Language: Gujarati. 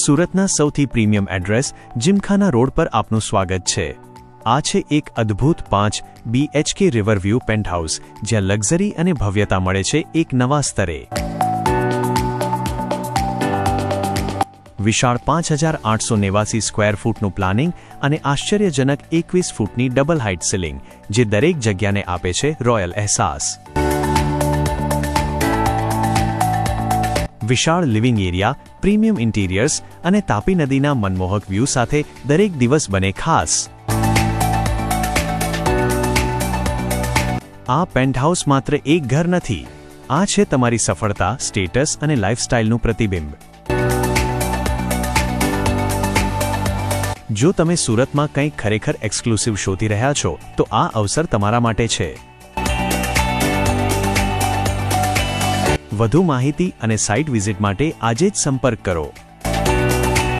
સુરતના સૌથી પ્રીમિયમ એડ્રેસ જીમખાના રોડ પર આપનું સ્વાગત છે। આ છે એક અદ્ભુત 5 BHK રિવરવ્યૂ પેન્ટહાઉસ, જ્યાં લક્ઝરી અને ભવ્યતા મળે છે એક નવા સ્તરે। વિશાળ 5889 સ્ક્વેર ફૂટનું પ્લાનિંગ અને આશ્ચર્યજનક 21 ફૂટની ડબલ હાઇટ સીલિંગ, જે દરેક જગ્યાને આપે છે રોયલ અહેસાસ। વિશાળ લિવિંગ એરિયા, પ્રીમિયમ ઇન્ટિરિયર્સ અને તાપી નદીના મનમોહક વ્યૂ સાથે દરેક દિવસ બને ખાસ। આ પેન્ટહાઉસ માત્ર એક ઘર નથી, આ છે તમારી સફળતા, સ્ટેટસ અને લાઇફસ્ટાઇલનું પ્રતિબિંબ। જો તમે સુરતમાં કંઈક ખરેખર એક્સક્લુસિવ શોધી રહ્યા છો, તો આ અવસર તમારા માટે છે। વધુ માહિતી અને સાઇટ વિઝિટ માટે આજે જ સંપર્ક કરો।